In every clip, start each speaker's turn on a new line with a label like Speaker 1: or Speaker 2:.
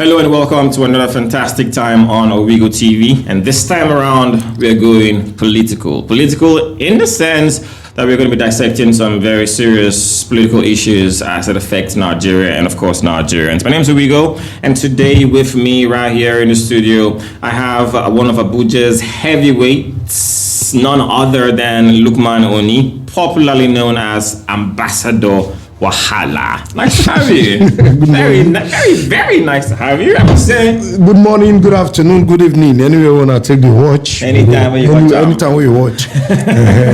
Speaker 1: Hello and welcome to another fantastic time on Owigo TV. And this time around, we're going political. Political in the sense that we're going to be dissecting some very serious political issues as it affects Nigeria and, of course, Nigerians. My name is Owigo, and today with me right here in the studio, I have one of Abuja's heavyweights, none other than Lukman Oni, popularly known as Ambassador Wahala. Nice to have you. very nice to have you, I must say.
Speaker 2: Good morning, good afternoon, good evening. Anyway, when I take the watch.
Speaker 1: Anytime when you watch.
Speaker 2: Anytime when you watch.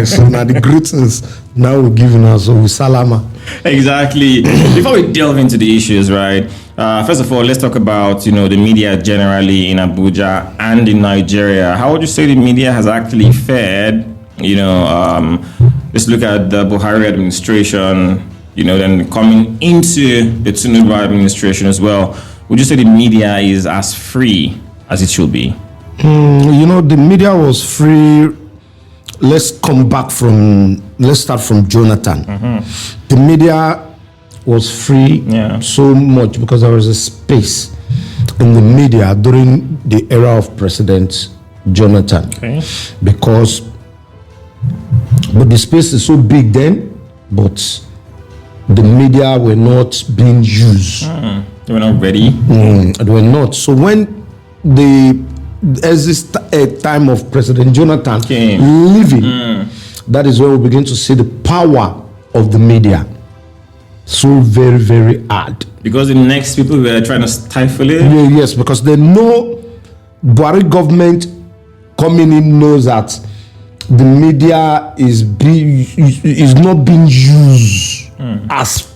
Speaker 2: So now the greetings now we're giving us so we salama.
Speaker 1: Exactly. Before we delve into the issues, right? First of all, let's talk about the media generally in Abuja and in Nigeria. How would you say the media has actually fared? Let's look at the Buhari administration. Then coming into the Tinubu administration as well, would you say the media is as free as it should be?
Speaker 2: The media was free. Let's start from Jonathan. Mm-hmm. The media was free so much because there was a space in the media during the era of President Jonathan.
Speaker 1: Okay.
Speaker 2: But the space is so big then, but the media were not being used.
Speaker 1: They were not ready.
Speaker 2: They were not. So when as this time of President Jonathan leaving, that is where we begin to see the power of the media. So very, very hard.
Speaker 1: Because the next people were trying to stifle it?
Speaker 2: Yes, because they know Buhari government coming in knows that the media is not being used as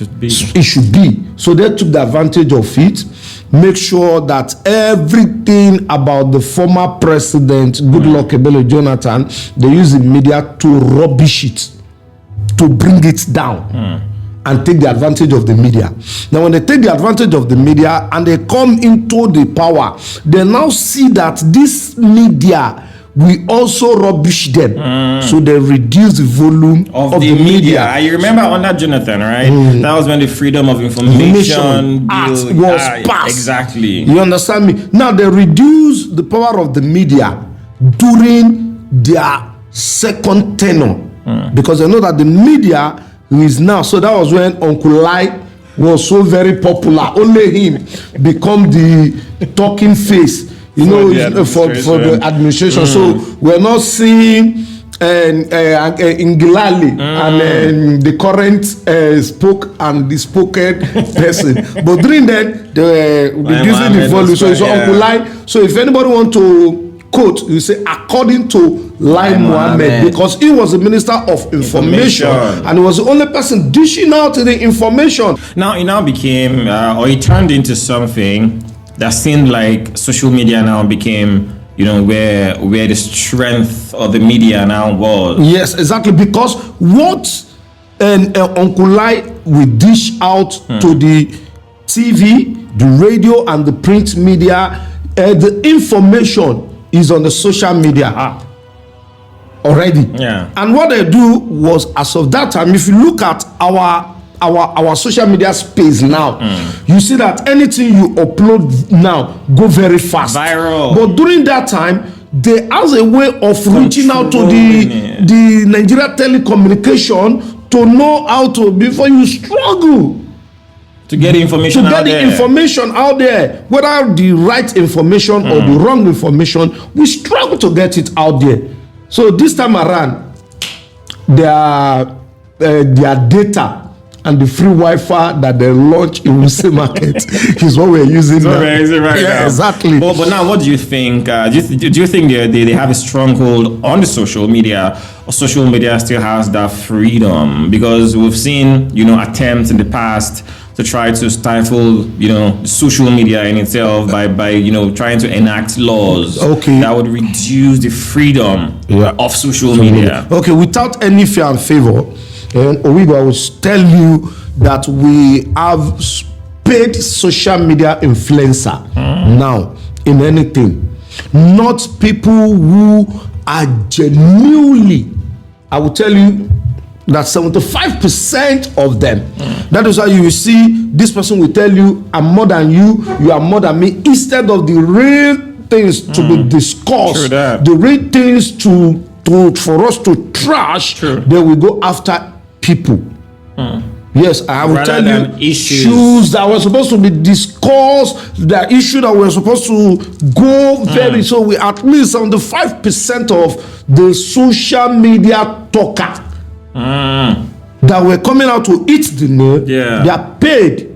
Speaker 2: it should be. So they took the advantage of it, make sure that everything about the former president, Goodluck Ebele Jonathan, they use the media to rubbish it, to bring it down. And take the advantage of the media. Now, when they take the advantage of the media and they come into the power, they now see that this media we also rubbish them. So they reduce the volume of the media.
Speaker 1: You remember under Jonathan, right? That was when the Freedom of Information
Speaker 2: Act was passed.
Speaker 1: Exactly.
Speaker 2: You understand me? Now they reduce the power of the media during their second tenure. Because they know that the media is now. So that was when Uncle Lai was so very popular. Only him become the talking face. For the administration. So we're not seeing Ngilali and the current the spoken person. But during then, they were reducing the volume. So it's Uncle Lai. So if anybody want to quote, you say according to Lai Mohammed, because he was the Minister of Information and he was the only person dishing out the information.
Speaker 1: Now it now became, or it turned into something that seemed like social media now became, where the strength of the media now was.
Speaker 2: Yes, exactly. Because what Uncle Lai will dish out to the TV, the radio, and the print media, the information is on the social media already.
Speaker 1: Yeah.
Speaker 2: And what they do was, as of that time, if you look at our social media space now, you see that anything you upload now go very fast,
Speaker 1: viral.
Speaker 2: But during that time, they has a way of reaching out to the Nigeria telecommunication to know how to, before you struggle
Speaker 1: to get the information out there.
Speaker 2: Information out there, whether the right information or the wrong information, we struggle to get it out there. So this time around, their data and the free Wi-Fi that they launch in Wuse Market is what we're using now.
Speaker 1: Now.
Speaker 2: Exactly.
Speaker 1: But now, what do you think? Do you think they have a stronghold on the social media, or social media still has that freedom? Because we've seen, attempts in the past to try to stifle, social media in itself by trying to enact laws that would reduce the freedom of social media.
Speaker 2: Okay, without any fear and favor. And Owigo, I will tell you that we have paid social media influencer now in anything. Not people who are genuinely, I will tell you, that 75% of them. That is why you will see this person will tell you, I'm more than you, you are more than me, instead of the real things to be discussed, the real things for us to trash. They will go after people. Yes, I will tell you, issues that were supposed to be discussed, the issue that we're supposed to go very, so we at least 75% of the social media talker that were coming out to eat the meal, they are paid.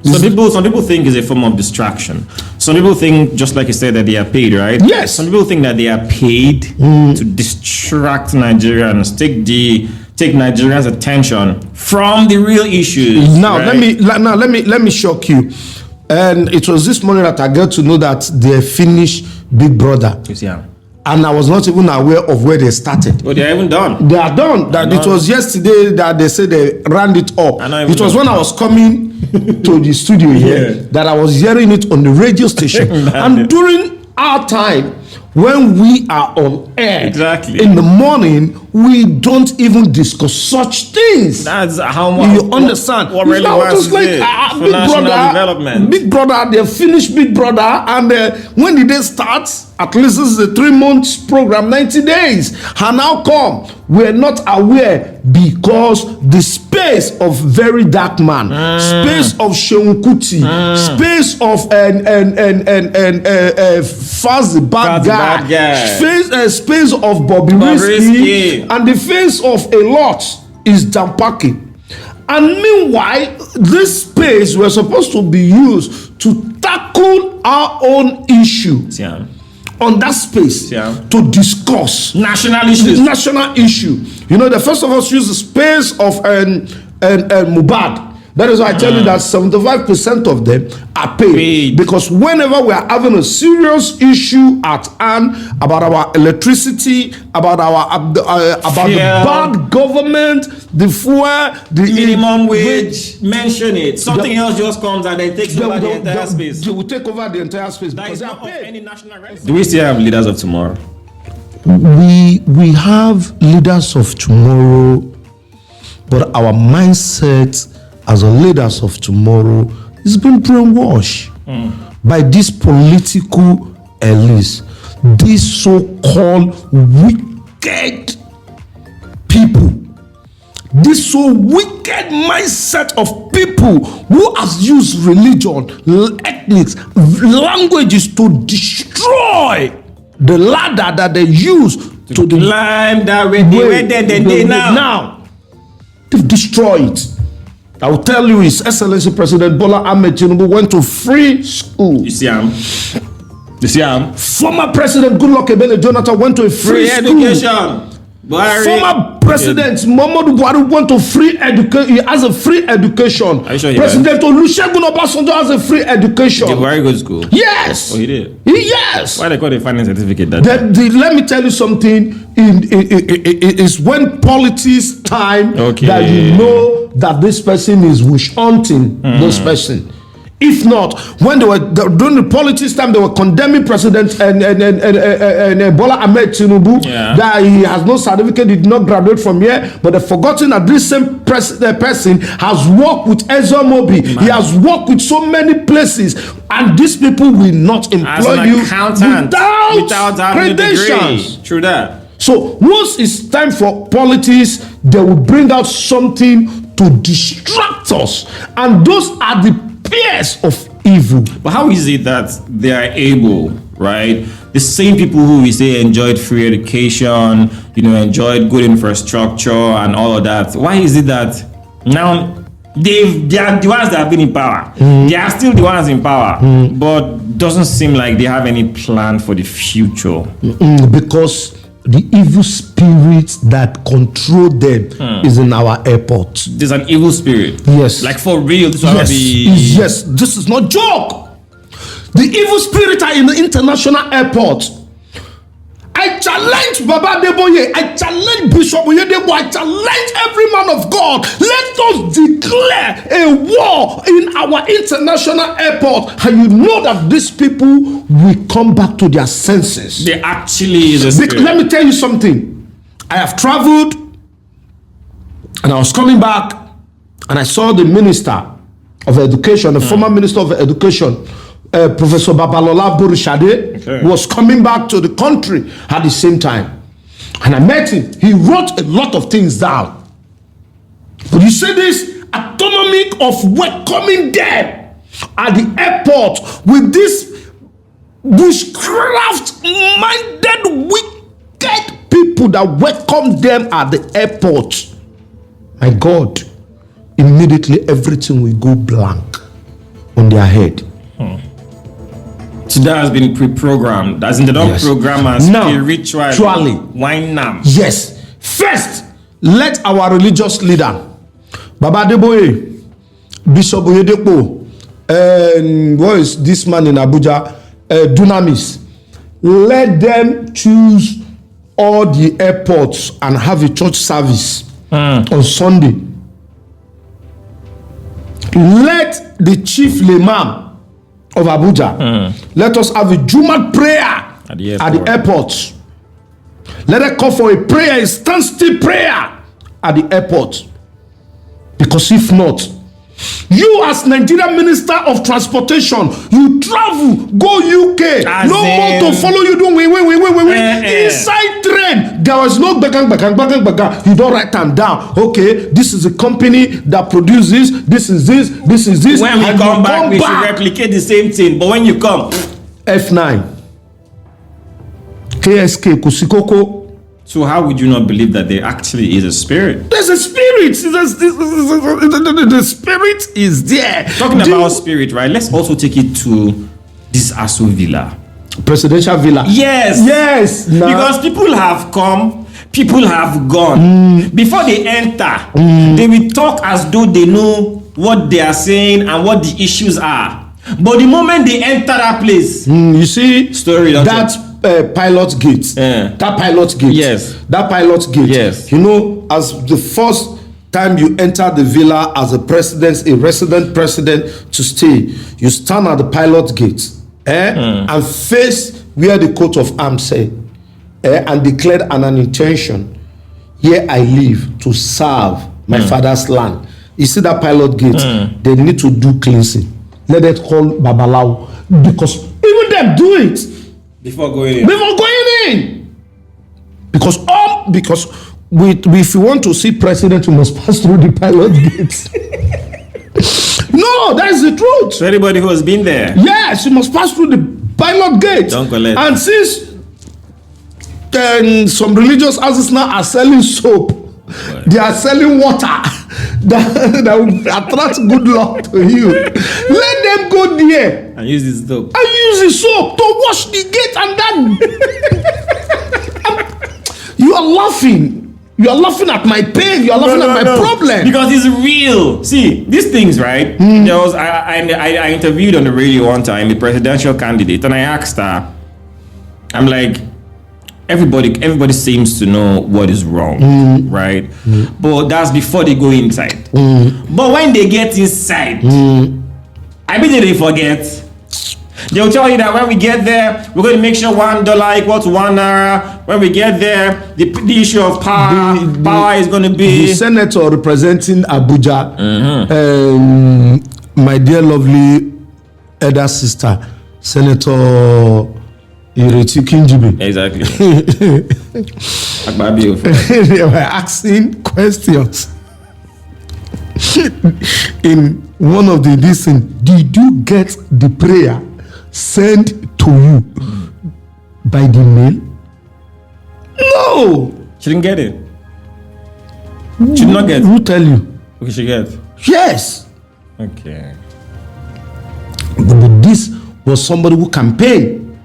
Speaker 1: Some people think it's a form of distraction. Some people think, just like you said, that they are paid, right?
Speaker 2: Yes.
Speaker 1: Some people think that they are paid to distract Nigerians, take Nigerians' attention from the real issues.
Speaker 2: Now,
Speaker 1: right?
Speaker 2: let me shock you. And it was this morning that I got to know that they finished Big Brother.
Speaker 1: Yeah.
Speaker 2: And I was not even aware of where they started.
Speaker 1: But they are even done.
Speaker 2: They are done. That it was yesterday that they said they ran it up. It was when I was coming to the studio here that I was hearing it on the radio station. And during our time, when we are on air in the morning, we don't even discuss such things.
Speaker 1: That's how much
Speaker 2: you understand.
Speaker 1: What really was
Speaker 2: like
Speaker 1: for national development.
Speaker 2: Big Brother, they finished Big Brother, and when did they start? At least this is a 3 months program, 90 days. And how come we're not aware? Because the space of Very Dark Man, space of Seun Kuti, space of Faz Bad Guy, space of Bobby Risky, and the face of a lot is Dampaki. And meanwhile, this space was supposed to be used to tackle our own issue. On that space to discuss
Speaker 1: national issues.
Speaker 2: National issue. You know, the first of us use the space of Mubad. That is why I tell you that 75% of them are paid. Because whenever we are having a serious issue at hand about our electricity, about the bad government, the fuel, the
Speaker 1: minimum wage, mention it. Something else just comes and they take over the entire space.
Speaker 2: They will take over the entire space because they are paid.
Speaker 1: Any national relevance. Do we still have leaders of tomorrow?
Speaker 2: We have leaders of tomorrow, but our mindset as a leaders of tomorrow is being brainwashed by these political elites, these so-called wicked people, this so wicked mindset of people who has used religion, ethnics, languages to destroy the ladder that they use to
Speaker 1: climb that way.
Speaker 2: Now they've destroyed it. I will tell you, His Excellency President Bola Ahmed Tinubu went to free school.
Speaker 1: You see him?
Speaker 2: Former President Goodluck Ebele Jonathan went to a free school.
Speaker 1: Education.
Speaker 2: Former President Muhammadu Buhari went to free education. He has a free education.
Speaker 1: Are you sure
Speaker 2: President Olusegun Obasanjo has a free education.
Speaker 1: Did Buhari go to school?
Speaker 2: Yes.
Speaker 1: Oh, he did?
Speaker 2: Yes.
Speaker 1: Why they call the finance certificate that?
Speaker 2: Let me tell you something. It's when politics time that you know that this person is wish hunting this person. If not, when they were during the politics time, they were condemning President and Bola Ahmed Tinubu that he has no certificate, he did not graduate from here. But they've forgotten that this same person has worked with Ezra Mobi. He has worked with so many places, and these people will not employ you without credentials.
Speaker 1: True that.
Speaker 2: So once it's time for politics, they will bring out something to distract us, and those are the peers of evil.
Speaker 1: But how is it that they are able, right? The same people who we say enjoyed free education, enjoyed good infrastructure and all of that. Why is it that now they are the ones that have been in power? They are still the ones in power, but doesn't seem like they have any plan for the future.
Speaker 2: Because the evil spirit that control them is in our airport.
Speaker 1: There's an evil spirit.
Speaker 2: Yes.
Speaker 1: Like for real.
Speaker 2: Yes. This is not joke. The evil spirit are in the international airport. I challenge Baba Adeboye. I challenge Bishop Oyedepo. I challenge every man of God. Let us declare a war in our international airport. And you know that these people will come back to their senses.
Speaker 1: They actually is a spirit.
Speaker 2: Let me tell you something. I have traveled And I was coming back, and I saw the Minister of Education, the former Minister of Education, Professor Babalola Borishade, was coming back to the country at the same time. And I met him. He wrote a lot of things down. But you see this autonomy of welcoming them at the airport with this witchcraft-minded, wicked people that welcome them at the airport. My God, immediately everything will go blank on their head.
Speaker 1: So that has been pre-programmed. As in the don't program as spiritually. Wine now.
Speaker 2: Yes. First, let our religious leader, Baba Adeboye, Bishop Oyedepo, and what is this man in Abuja, Dunamis, let them choose all the airports and have a church service on Sunday. Let the chief limam of Abuja, let us have a Jumat prayer at the airport. Let us call for a prayer, a standstill prayer at the airport. Because if not, you as Nigerian Minister of Transportation, you travel, go UK, no more to follow you doing inside train. There was no bagang. You don't write them down. Okay, this is a company that produces this is this.
Speaker 1: When we come back, we should replicate the same thing. But when you come,
Speaker 2: F9, KSK, Kusikoko.
Speaker 1: So how would you not believe that there actually is a spirit?
Speaker 2: There's a spirit. The spirit is there.
Speaker 1: Talking about spirit, right? Let's also take it to this Aso Villa.
Speaker 2: Presidential Villa.
Speaker 1: Yes.
Speaker 2: Nah.
Speaker 1: Because people have come, people have gone. Before they enter, they will talk as though they know what they are saying and what the issues are. But the moment they enter that place,
Speaker 2: you see,
Speaker 1: story
Speaker 2: that pilot gate. That pilot gate.
Speaker 1: Yes.
Speaker 2: That pilot gate.
Speaker 1: Yes.
Speaker 2: You know, as the first time you enter the villa as a resident president to stay, you stand at the pilot gate and face where the coat of arms say and declared an intention. Here I live to serve my father's land. You see that pilot gate, they need to do cleansing. Let it call Babalawo, because even them do it
Speaker 1: before going in.
Speaker 2: Because if you want to see president, you must pass through the pilot gate. No, that is the truth.
Speaker 1: So anybody who has been there,
Speaker 2: yes, you must pass through the pilot gate.
Speaker 1: Don't collect.
Speaker 2: And since some religious houses now are selling soap, they are selling water that will attract good luck to you. Let them go there
Speaker 1: and use this soap.
Speaker 2: And use the soap to wash the gate, and then you are laughing. You are laughing at my pain. You are laughing at my problem.
Speaker 1: Because it's real. See, these things, right? There was I interviewed on the radio one time a presidential candidate, and I asked her, I'm like, everybody seems to know what is wrong, right? But that's before they go inside. But when they get inside, I bet they forget. They'll tell you that when we get there, we're going to make sure $1 equals to 1 naira. When we get there, the issue of power is going to be...
Speaker 2: The senator representing Abuja, my dear lovely elder sister, Senator Ireti Kinjibe.
Speaker 1: Exactly.
Speaker 2: They were asking questions. In one of the listen, did you get the prayer sent to you by the mail? No.
Speaker 1: She didn't get it. She did not get it.
Speaker 2: Who tell you?
Speaker 1: Okay, she get.
Speaker 2: Yes.
Speaker 1: Okay.
Speaker 2: But this was somebody who campaigned,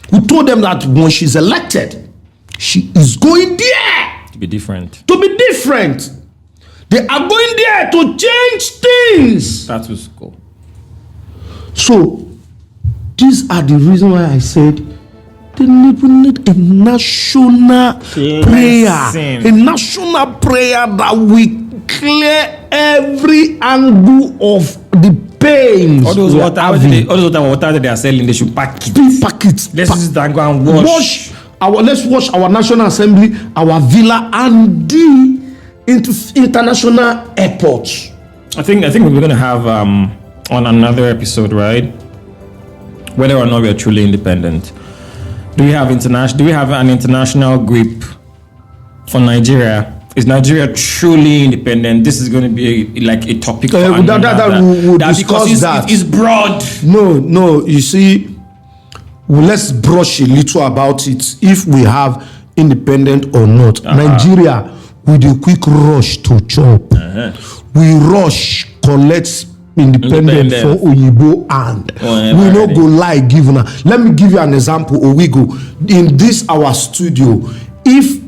Speaker 2: who told them that when she's elected, she is going there
Speaker 1: to be different. They
Speaker 2: are going there to change things.
Speaker 1: That was cool.
Speaker 2: So, these are the reasons why I said they need a national prayer. A national prayer that will clear every angle of the pains.
Speaker 1: All those water that they are selling, they should pack it. Let's just go and wash.
Speaker 2: Let's wash our National Assembly, our villa, and the into international airports.
Speaker 1: I think we're going to have on another episode, right? Whether or not we are truly independent. Do we have an international grip for Nigeria? Is Nigeria truly independent? This is going to be like a topic for
Speaker 2: we'll discuss that.
Speaker 1: It's broad.
Speaker 2: No. You see, let's brush a little about it. If we have independent or not, Nigeria with a quick rush to chop. We rush collect independent for Oyibo and we no go lie give una. Let me give you an example. Owigo, in this our studio, if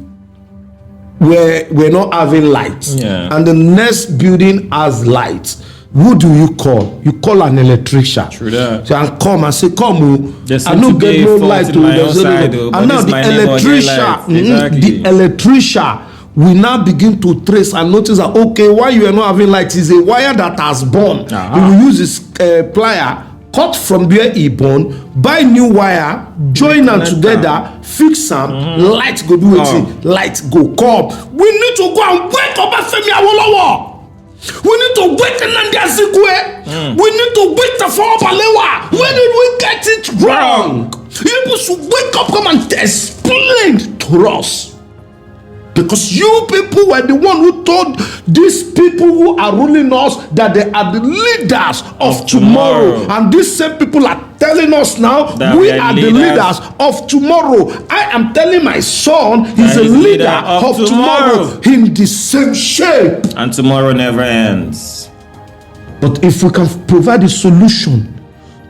Speaker 2: we're not having light and the next building has light, who do you call? You call an electrician.
Speaker 1: True that.
Speaker 2: So and come and say, come, I no get no light to and now the electrician we now begin to trace and notice that okay, why you are not having light is a wire that has burned. He will use his plier, cut from where he burned, buy new wire, join them together, fix them, light go do it, light go come. We need to go and wake up Femi Awolowo. We need to wake Nnamdi Azikiwe. We need to wake Tafawa Balewa. Where did we get it wrong? You should wake up, come and explain to us. Because you people were the one who told these people who are ruling us that they are the leaders of tomorrow. And these same people are telling us now that we are the leaders of tomorrow. I am telling my son he's a leader of tomorrow in the same shape.
Speaker 1: And tomorrow never ends.
Speaker 2: But if we can provide a solution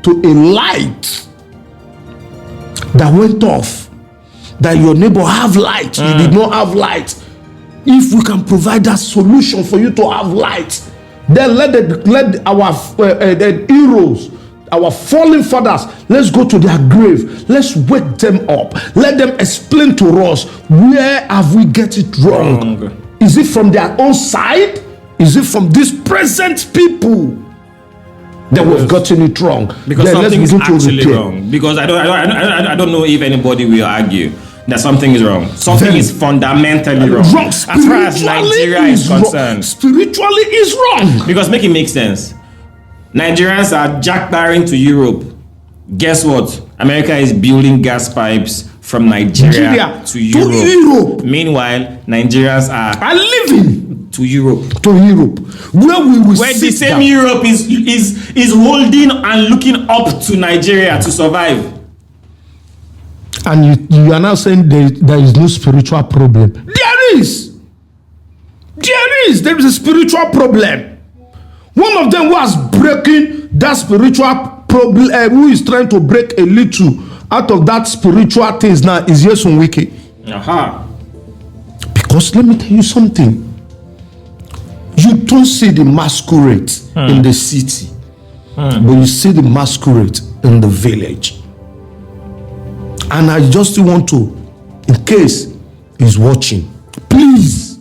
Speaker 2: to a light that went off, that your neighbor have light, you did not have light. If we can provide that solution for you to have light, then let our heroes, our fallen fathers, let's go to their grave. Let's wake them up. Let them explain to us, where have we get it wrong? Is it from their own side? Is it from these present people that we've gotten it wrong?
Speaker 1: Because something is actually wrong. Because I don't know if anybody will argue that something is wrong. Something is fundamentally wrong. As far as Nigeria is concerned.
Speaker 2: Spiritually is wrong.
Speaker 1: Because make it make sense. Nigerians are jackbarring to Europe. Guess what? America is building gas pipes from Nigeria to Europe. Meanwhile, Nigerians are living to Europe. Where the same Europe is holding and looking up to Nigeria to survive.
Speaker 2: And you are now saying there is no spiritual problem. There is a spiritual problem. One of them was breaking that spiritual problem, who is trying to break a little out of that spiritual things now is Nyesom Wike. Because let me tell you something. You don't see the masquerade in the city, but you see the masquerade in the village. And I just want to, in case he's watching, please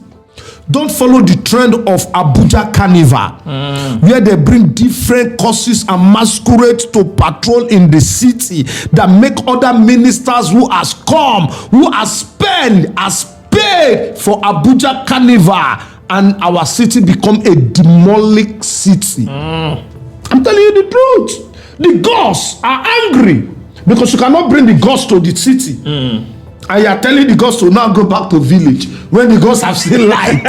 Speaker 2: don't follow the trend of Abuja Carnival, where they bring different courses and masquerade to patrol in the city that make other ministers who has come, who has paid for Abuja Carnival, and our city become a demonic city. I'm telling you the truth. The gods are angry because you cannot bring the gods to the city. And you are telling the gods to now go back to village when the gods have seen light.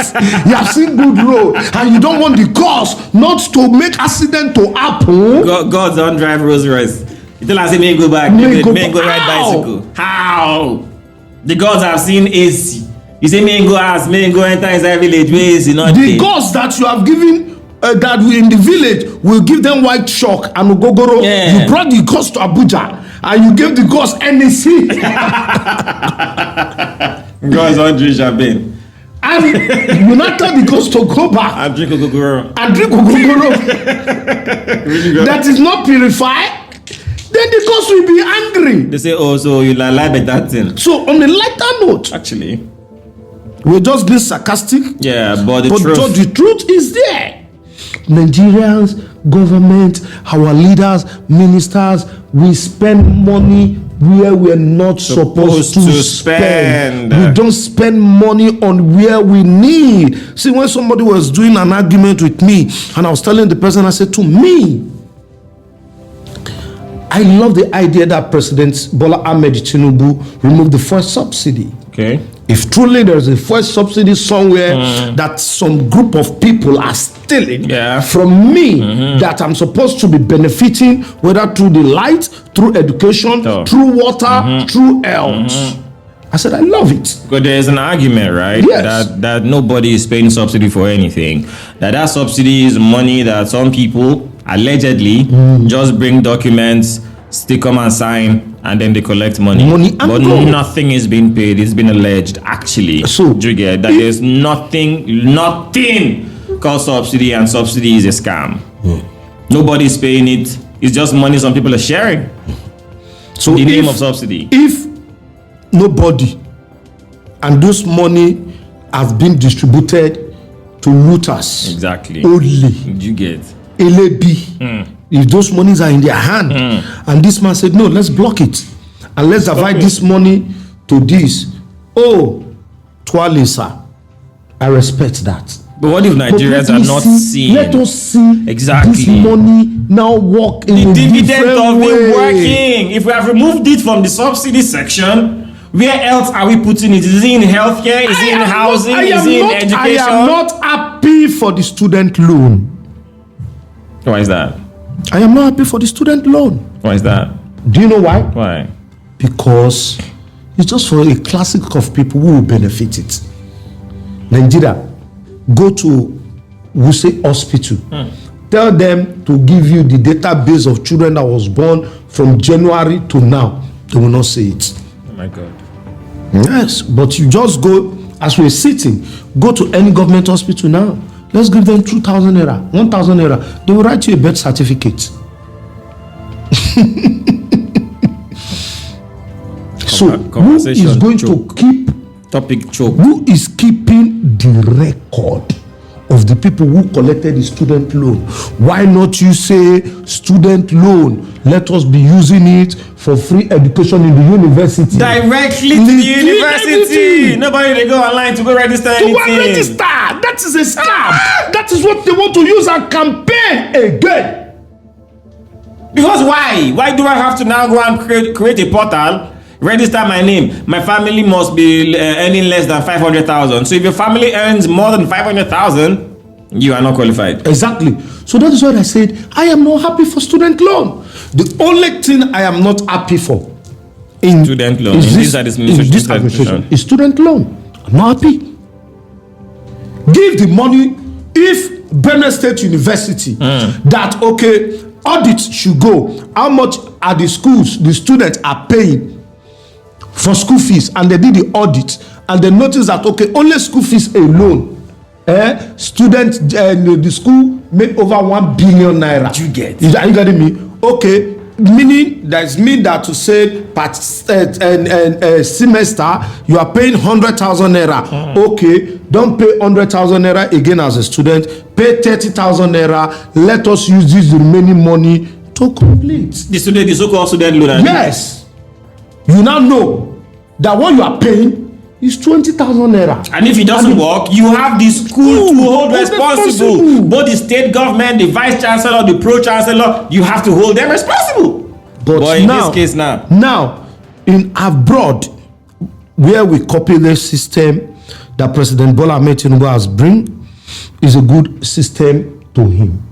Speaker 2: You have seen good road, and you don't want the gods not to make accident to happen.
Speaker 1: Gods don't drive Rolls Royce. You tell us they may go back, may go ride bicycle. How? The gods have seen AC. You say may go ask, may go enter inside village, where AC not
Speaker 2: the gods that you have given that we in the village will give them white chalk and ogogoro. You brought the gods to Abuja and you gave the gods NEC.
Speaker 1: Gods don't drink champagne.
Speaker 2: And you not tell the gods to go back
Speaker 1: and drink ogogoro.
Speaker 2: That is not purified. Then the gods will be angry.
Speaker 1: They say, oh, so you lie about that thing.
Speaker 2: So on a lighter note,
Speaker 1: actually,
Speaker 2: we're just being sarcastic.
Speaker 1: Yeah, but the
Speaker 2: truth is there. Nigerians, government, our leaders, ministers, we spend money where we're not supposed to spend. We don't spend money on where we need. See, when somebody was doing an argument with me, and I was telling the person, I said, to me, I love the idea that President Bola Ahmed Tinubu removed the first subsidy.
Speaker 1: Okay.
Speaker 2: If truly there's a first subsidy somewhere that some group of people are stealing from me, that I'm supposed to be benefiting, whether through the light, through education, through water, through health. I said, I love it.
Speaker 1: Because there's an argument, right?
Speaker 2: Yes.
Speaker 1: That nobody is paying subsidy for anything. That subsidy is money that some people allegedly just bring documents, stick them and sign, and then they collect money. But nothing is being paid. It's been alleged, actually.
Speaker 2: So,
Speaker 1: do you get that? There's nothing called subsidy, and subsidy is a scam. Nobody's paying it. It's just money some people are sharing. So the name of subsidy.
Speaker 2: If nobody, and those money have been distributed to looters.
Speaker 1: Exactly.
Speaker 2: Only.
Speaker 1: You get.
Speaker 2: LAB. If those monies are in their hand, and this man said, no, let's block it, and let's divide this money to this. Oh, Twalisa, I respect that.
Speaker 1: But what if Nigerians are not seeing?
Speaker 2: Let us see
Speaker 1: exactly
Speaker 2: this money now work in
Speaker 1: the
Speaker 2: a
Speaker 1: dividend
Speaker 2: different
Speaker 1: of
Speaker 2: way.
Speaker 1: it working. If we have removed it from the subsidy section, where else are we putting it? Is it in healthcare? Is it in housing? Is it in education?
Speaker 2: I am not happy for the student loan.
Speaker 1: Why is that?
Speaker 2: I am not happy for the student loan.
Speaker 1: Why is that?
Speaker 2: Do you know why?
Speaker 1: Why?
Speaker 2: Because it's just for a classic of people who will benefit it. Nigeria, go to Wuse Hospital. Tell them to give you the database of children that was born from January to now. They will not say it.
Speaker 1: Oh my God.
Speaker 2: Yes, but you just go, as we're sitting, go to any government hospital now. Let's give them 2,000 naira, 1,000 naira. They will write you a birth certificate. So who is going to keep
Speaker 1: topic choke?
Speaker 2: Who is keeping the record of the people who collected the student loan? Why not you say student loan? Let us be using it for free education in the university.
Speaker 1: Directly to the university. Nobody they go online to go register anything.
Speaker 2: To go register. That is a scam. That is what they want to use and campaign again.
Speaker 1: Because why? Why do I have to now go and create a portal? Register my name. My family must be earning less than 500,000. So if your family earns more than 500,000, you are not qualified.
Speaker 2: Exactly. So that is what I said. I am not happy for student loan. The only thing I am not happy for in
Speaker 1: student loan in this administration
Speaker 2: is student loan. I'm not happy. Give the money. If Benue State University that okay, audit should go. How much are the schools, the students are paying for school fees, and they did the audit and they noticed that okay, only school fees alone, students the school made over 1 billion naira.
Speaker 1: You get?
Speaker 2: Are you getting me? Okay, meaning that mean that to say per semester you are paying 100,000 naira. Okay, don't pay 100,000 naira again as a student. Pay 30,000 naira. Let us use this remaining money to complete
Speaker 1: the so-called student loan.
Speaker 2: Yes. You now know that what you are paying is 20,000 naira.
Speaker 1: And if it doesn't work, you have the school to hold responsible. Both the state government, the vice chancellor, the pro chancellor, you have to hold them responsible. But in this case
Speaker 2: now, in abroad, where we copy the system that President Bola Ahmed Tinubu has bring, is a good system to him.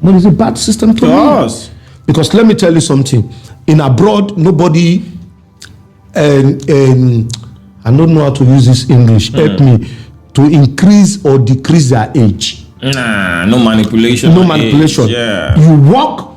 Speaker 2: But it's a bad system to us. Because let me tell you something. In abroad, nobody I don't know how to use this English. Help me to increase or decrease their age.
Speaker 1: Nah, no manipulation.
Speaker 2: No manipulation.
Speaker 1: Yeah.
Speaker 2: You work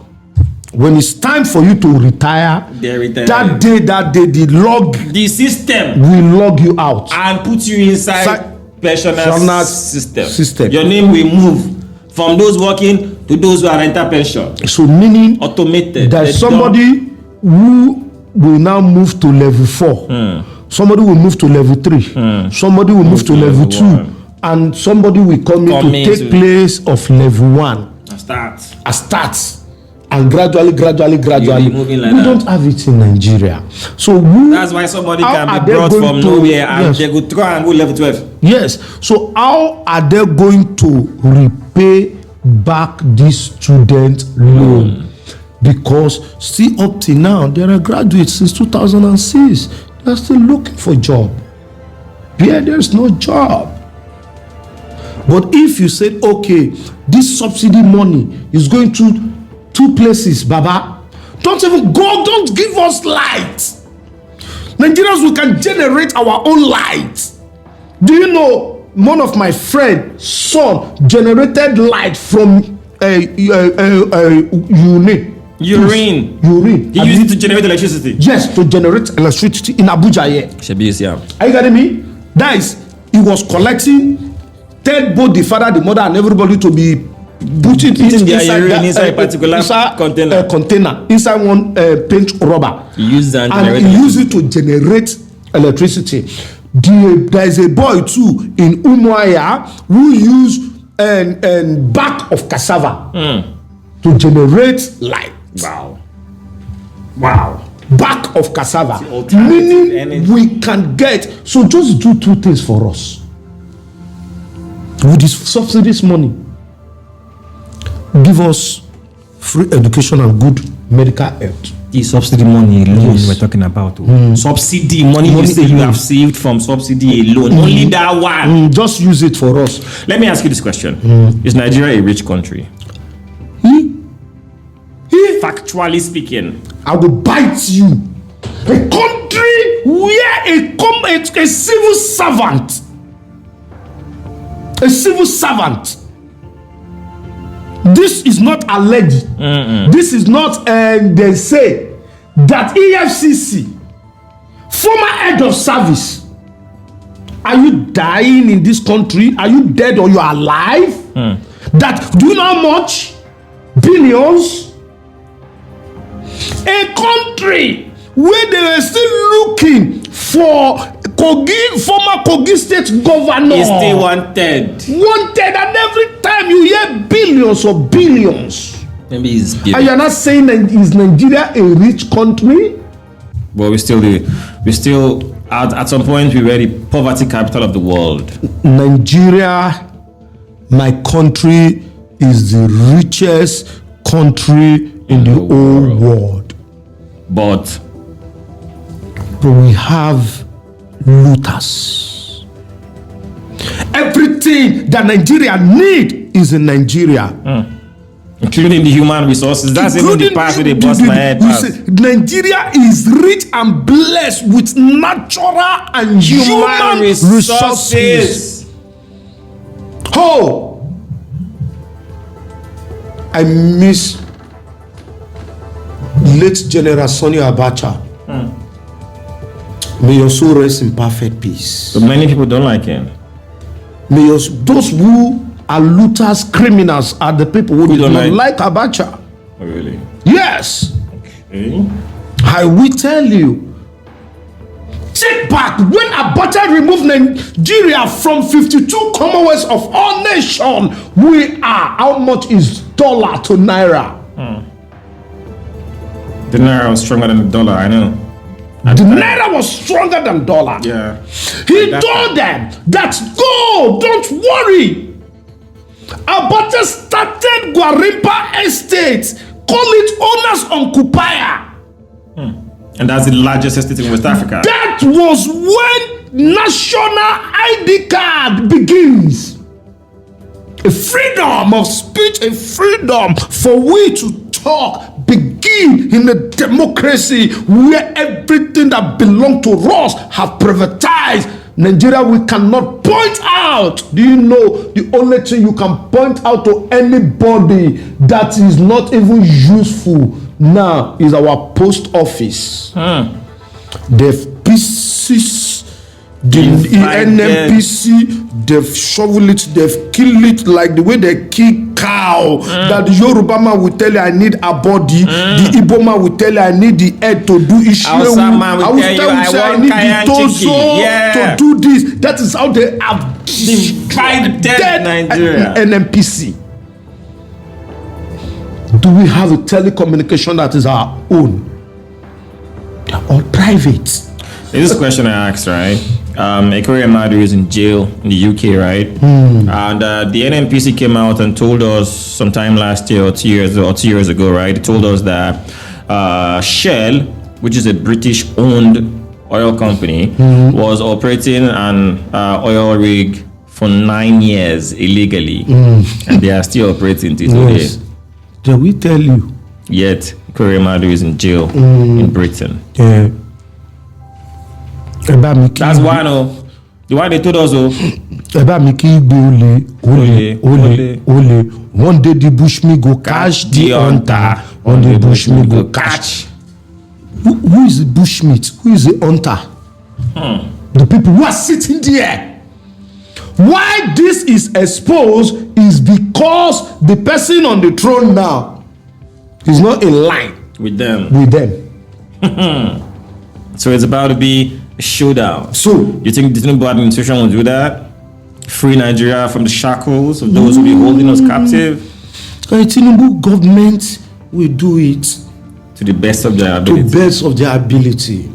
Speaker 2: when it's time for you to retire. That day, the system will log you out
Speaker 1: and put you inside pensioner system. Your name will move from those working to those who are enter pension.
Speaker 2: So meaning
Speaker 1: automated.
Speaker 2: There's somebody who will now move to level 4. Somebody will move to level 3. Somebody will move to level 2. And somebody will come in to take place of level 1.
Speaker 1: A start.
Speaker 2: and gradually.
Speaker 1: moving like
Speaker 2: We
Speaker 1: that.
Speaker 2: don't have it in Nigeria. So
Speaker 1: That's why somebody
Speaker 2: how
Speaker 1: can
Speaker 2: are
Speaker 1: be
Speaker 2: they
Speaker 1: brought
Speaker 2: going
Speaker 1: from
Speaker 2: to-
Speaker 1: nowhere and
Speaker 2: yes.
Speaker 1: they go try and go level 12.
Speaker 2: Yes. So how are they going to repay back this student loan? Because still up till now, there are graduates since 2006. They are still looking for job. Here, there's no job. But if you said, okay, this subsidy money is going to 2 places, Baba, don't even go, don't give us light. Nigerians, we can generate our own light. Do you know one of my friend's son generated light from urine?
Speaker 1: Urine. He used it to generate electricity.
Speaker 2: Yes, to generate electricity in Abuja here.
Speaker 1: Yeah.
Speaker 2: Are you getting me? That is, he was collecting, tell both the father, the mother, and everybody to be putting it
Speaker 1: inside a particular
Speaker 2: container, inside one paint rubber.
Speaker 1: He used that
Speaker 2: and he used it to generate electricity. There is a boy too in Umuahia who used back of cassava to generate light. Wow. Back of cassava, meaning
Speaker 1: energy.
Speaker 2: we can get. So just do 2 things for us with this subsidies money. Give us free education and good medical health.
Speaker 1: The subsidy money alone
Speaker 2: Yes.
Speaker 1: we're talking about. Subsidy money you say you have saved from subsidy alone. Only that one.
Speaker 2: Just use it for us.
Speaker 1: Let me ask you this question. Is Nigeria a rich country? Factually speaking.
Speaker 2: I will bite you. A country where a civil servant. This is not alleged. This is not, they say that EFCC, former head of service, are you dying in this country? Are you dead or you are alive? That, do you know how much? Billions? A country where they were still looking for former Kogi state governor.
Speaker 1: Is still wanted.
Speaker 2: And every time you hear billions of billions.
Speaker 1: Maybe it's
Speaker 2: And you're not saying that is Nigeria a rich country?
Speaker 1: But we still at some point we were the poverty capital of the world.
Speaker 2: Nigeria, my country, is the richest country in the whole world.
Speaker 1: But
Speaker 2: we have looters. Everything that Nigeria need is in Nigeria.
Speaker 1: including the human resources. That's even the part where they bust my head past.
Speaker 2: Nigeria is rich and blessed with natural and human resources. Oh, I miss late General Sonny Abacha. May your soul rest in perfect peace.
Speaker 1: So many people don't like him.
Speaker 2: May those who are looters, criminals, are the people who do not like Abacha.
Speaker 1: Oh, really?
Speaker 2: Yes.
Speaker 1: Okay.
Speaker 2: I will tell you. Check back when Abacha removed Nigeria from 52 Commonwealths of all nations. We are. How much is dollar to naira?
Speaker 1: The naira was stronger than the dollar, I know.
Speaker 2: The naira was stronger than dollar.
Speaker 1: Yeah.
Speaker 2: He told them that go, don't worry. Abacha started Gwarimpa Estate, call it Owners on Kupaya.
Speaker 1: And that's the largest estate in West Africa.
Speaker 2: That was when national ID card begins. A freedom of speech, a freedom for we to talk begin in a democracy where everything that belongs to us have privatized. Nigeria, we cannot point out. Do you know the only thing you can point out to anybody that is not even useful now is our post office. They've pieces, the NNPC, they've shoveled it, they've killed it like the way they kill cow. That the Yoruba man will tell you I need a body, the Igbo man will tell you I need the head to do Ishewu.
Speaker 1: Man will tell you I
Speaker 2: need
Speaker 1: want
Speaker 2: the torso to do this. That is how they have
Speaker 1: divided Nigeria.
Speaker 2: NNPC. Do we have a telecommunication that is our own? They're all private.
Speaker 1: This is a question I asked, right? Ekore Emadu is in jail in the UK, right? And the NNPC came out and told us sometime last year or 2 years ago, right? They told us that Shell, which is a British-owned oil company, was operating an oil rig for 9 years illegally, and they are still operating till today.
Speaker 2: Yes. Did we tell you?
Speaker 1: Yet, Ekore Emadu is in jail in Britain.
Speaker 2: Yeah.
Speaker 1: That's why, no. The why they told us, oh.
Speaker 2: Ole. One day the bushman go catch the hunter. One day the bushman go catch. Who is the bushmeat? Who is the hunter? The people who are sitting there. Why this is exposed is because the person on the throne now is not in line
Speaker 1: with them. So it's about to be a showdown.
Speaker 2: So
Speaker 1: you think the Tinubu administration will do that? Free Nigeria from the shackles of those who be holding us captive?
Speaker 2: The Tinubu government will do it
Speaker 1: to the best of their ability.
Speaker 2: To the best of their ability.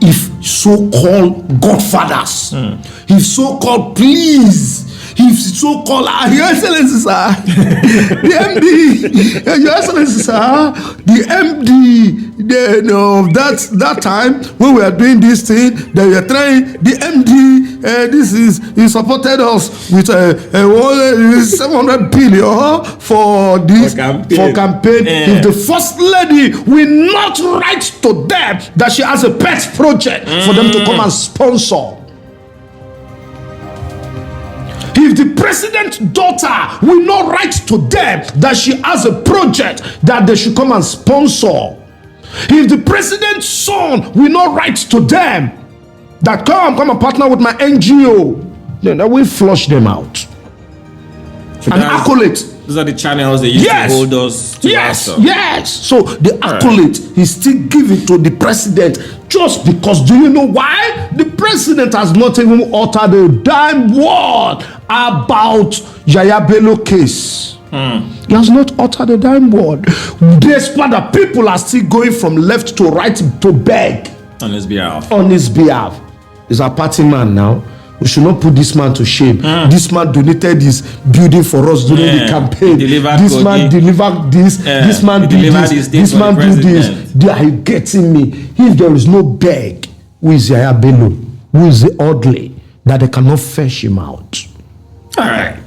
Speaker 2: If so-called godfathers, if so-called please, if so-called Your Excellency, sir, the MD, Your Excellency, sir, the MD of that time when we are doing this thing, they were trying, the MD, he supported us with 700 billion for this for campaign. If the first lady will not write to them that she has a pet project for them to come and sponsor. If the president's daughter will not write to them that she has a project that they should come and sponsor. If the president's son will not write to them that come and partner with my NGO, then I will flush them out. So an accolade.
Speaker 1: Those are the channels they use to hold us to
Speaker 2: Yes. So the accolade is still given to the president just because, do you know why? The president has not even uttered a damn word about Yaya Bello case. He has not uttered a damn word. Despite that, people are still going from left to right to beg
Speaker 1: on his behalf.
Speaker 2: He's a party man now. We should not put this man to shame. This man donated his building for us during the campaign. This man delivered this. This man did this. This man did this. They are getting me. If there is no beg, who is Yaya Bello? Who is the orderly that they cannot fetch him out?
Speaker 1: All right.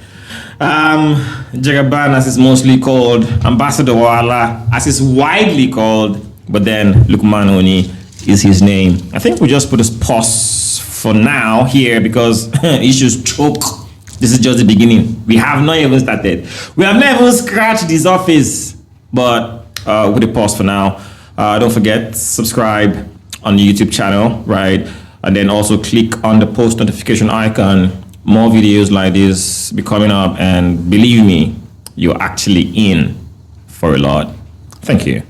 Speaker 1: Jagaban, as is mostly called, Ambassador Wala, as is widely called, but then Lukman Oni is his name. I think we just put a pause for now here because issues choke. This is just the beginning. We have not even started. We have not even scratched this office, but with a pause for now. Don't forget, subscribe on the YouTube channel, right? And then also click on the post notification icon. More videos like this be coming up, and believe me, you're actually in for a lot. Thank you.